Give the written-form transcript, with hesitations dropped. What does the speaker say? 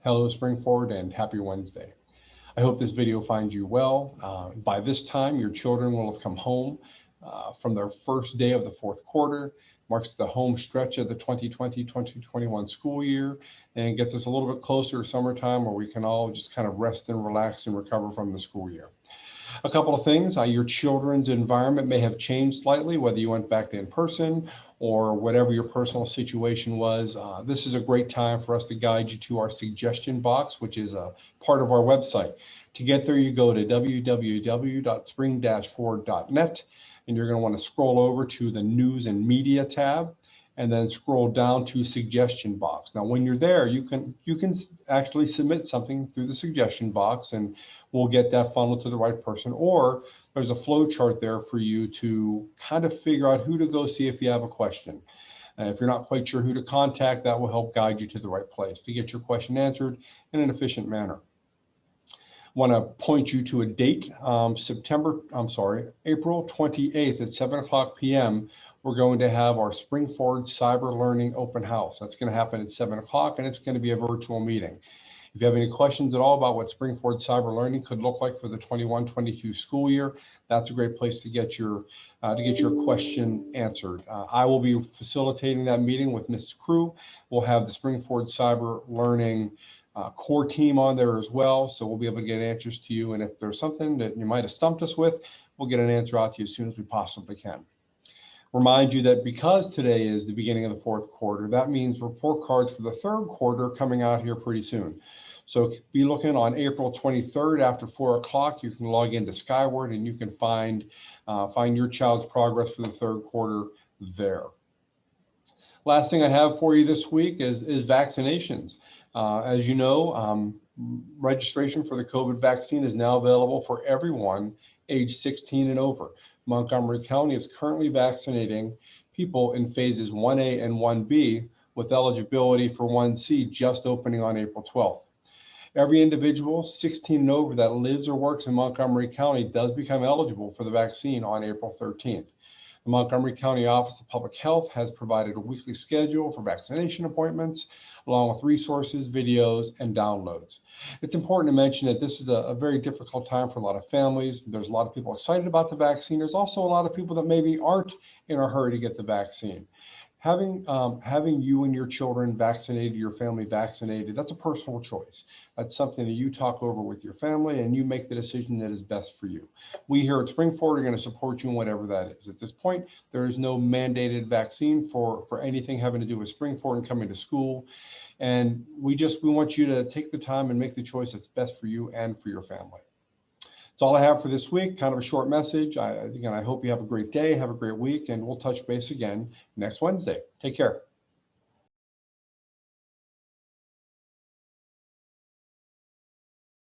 Hello, Springford, and happy Wednesday. I hope this video finds you well. By this time, your children will have come home from their first day of the fourth quarter, marks the home stretch of the 2020-2021 school year, and gets us a little bit closer to summertime where we can all just kind of rest and relax and recover from the school year. A couple of things, your children's environment may have changed slightly, whether you went back to in person or whatever your personal situation was. This is a great time for us to guide you to our suggestion box, which is a part of our website. To get there, you go to www.spring-forward.net, and you're going to want to scroll over to the News and Media tab, and then scroll down to suggestion box. Now, when you're there, you can actually submit something through the suggestion box, and we'll get that funneled to the right person. Or there's a flow chart there for you to kind of figure out who to go see if you have a question. And if you're not quite sure who to contact, that will help guide you to the right place to get your question answered in an efficient manner. I want to point you to a date, April 28th at 7:00 p.m. We're going to have our Spring Forward Cyber Learning Open House. That's going to happen at 7 o'clock, and it's going to be a virtual meeting. If you have any questions at all about what Spring Forward Cyber Learning could look like for the 21-22 school year, that's a great place to get your question answered. I will be facilitating that meeting with Mrs. Crew. We'll have the Spring Forward Cyber Learning core team on there as well, so we'll be able to get answers to you. And if there's something that you might have stumped us with, we'll get an answer out to you as soon as we possibly can. Remind you that because today is the beginning of the fourth quarter, that means report cards for the third quarter are coming out here pretty soon. So be looking on April 23rd after 4 o'clock. You can log into Skyward and you can find your child's progress for the third quarter there. Last thing I have for you this week is vaccinations. As you know, registration for the COVID vaccine is now available for everyone age 16 and over. Montgomery County is currently vaccinating people in phases 1A and 1B, with eligibility for 1C just opening on April 12th. Every individual 16 and over that lives or works in Montgomery County does become eligible for the vaccine on April 13th. The Montgomery County Office of Public Health has provided a weekly schedule for vaccination appointments, along with resources, videos, and downloads. It's important to mention that this is a very difficult time for a lot of families. There's a lot of people excited about the vaccine. There's also a lot of people that maybe aren't in a hurry to get the vaccine. Having you and your children vaccinated, your family vaccinated, that's a personal choice. That's something that you talk over with your family and you make the decision that is best for you. We here at Spring Forward are going to support you in whatever that is. At this point, there is no mandated vaccine for anything having to do with Spring Forward and coming to school. And we want you to take the time and make the choice that's best for you and for your family. That's all I have for this week, kind of a short message. Again, I hope you have a great day, have a great week, and we'll touch base again next Wednesday. Take care.